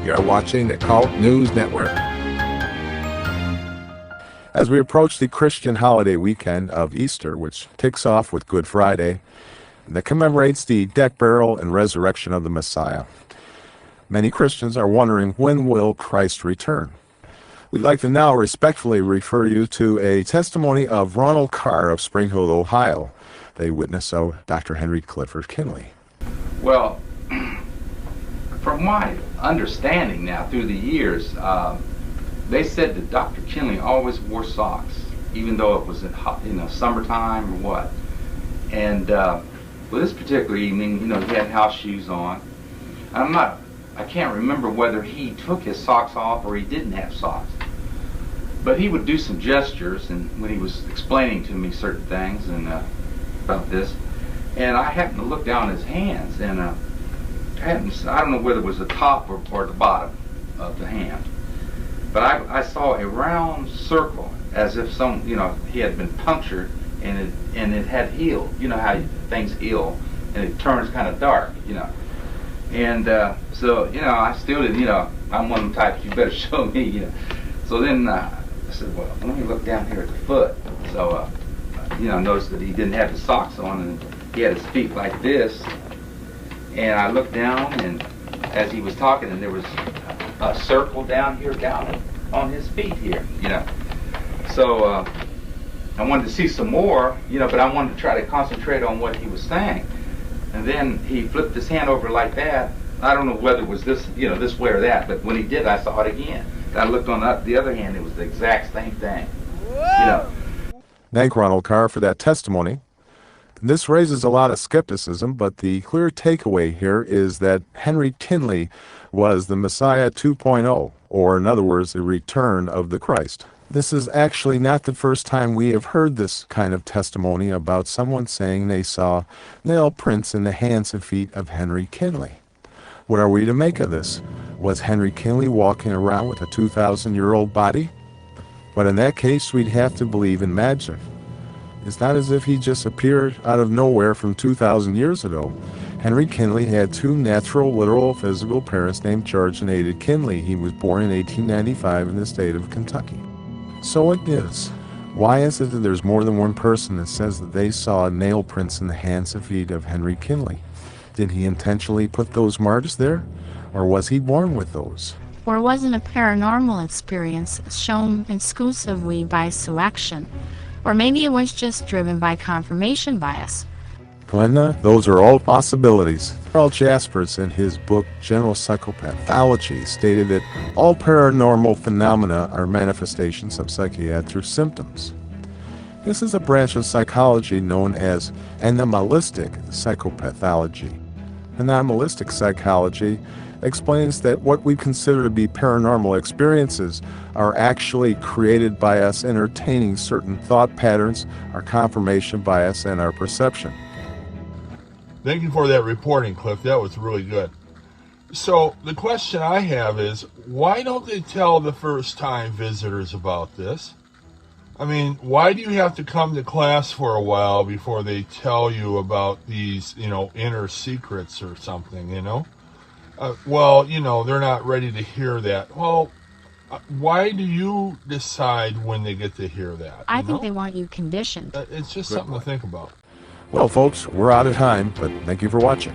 You're watching the Cult News Network. As we approach the Christian holiday weekend of Easter, which kicks off with Good Friday, that commemorates the death, burial, and resurrection of the Messiah, many Christians are wondering, when will Christ return? We'd like to now respectfully refer you to a testimony of Ronald Carr of Spring Hill, Ohio, the witness of Dr. Henry Clifford Kinley. Well, from my understanding now through the years, they said that Dr. Kinley always wore socks, even though it was in summertime or what. And well, this particular evening, he had house shoes on. I can't remember whether he took his socks off or he didn't have socks. But he would do some gestures, and when he was explaining to me certain things and about this, and I happened to look down his hands, and I don't know whether it was the top or the bottom of the hand, but I saw a round circle as if he had been punctured and it had healed. You know how things heal and it turns kind of dark, And so I still didn't, I'm one of the types, you better show me, So then I said, well, let me look down here at the foot. So noticed that he didn't have his socks on and he had his feet like this. And I looked down, and as he was talking, and there was a circle down here, down on his feet here, So I wanted to see some more, but I wanted to try to concentrate on what he was saying. And then he flipped his hand over like that. I don't know whether it was this, this way or that, but when he did, I saw it again. And I looked on the other hand, it was the exact same thing, Thank Ronald Carr for that testimony. This raises a lot of skepticism, but the clear takeaway here is that Henry Kinley was the Messiah 2.0, or in other words, the return of the Christ. This is actually not the first time we have heard this kind of testimony about someone saying they saw nail prints in the hands and feet of Henry Kinley. What are we to make of this? Was Henry Kinley walking around with a 2,000-year-old body? But in that case, we'd have to believe in magic. It's not as if he just appeared out of nowhere from 2,000 years ago. Henry Kinley had two natural, literal, physical parents named George and Ada Kinley. He was born in 1895 in the state of Kentucky. So it is. Why is it that there's more than one person that says that they saw nail prints in the hands and feet of Henry Kinley? Did he intentionally put those marks there? Or was he born with those? Or was it a paranormal experience shown exclusively by selection? Or maybe it was just driven by confirmation bias. Glenda, those are all possibilities. Carl Jaspers, in his book General Psychopathology, stated that all paranormal phenomena are manifestations of psychiatric symptoms. This is a branch of psychology known as animalistic psychopathology. Animalistic psychology explains that what we consider to be paranormal experiences are actually created by us entertaining certain thought patterns, our confirmation bias, and our perception. Thank you for that reporting, Cliff. That was really good. So the question I have is, why don't they tell the first-time visitors about this? I mean, why do you have to come to class for a while before they tell you about these, inner secrets or something, Well, they're not ready to hear that. Well, why do you decide when they get to hear that? I think they want you conditioned. It's just something to think about. Well, folks, we're out of time, but thank you for watching.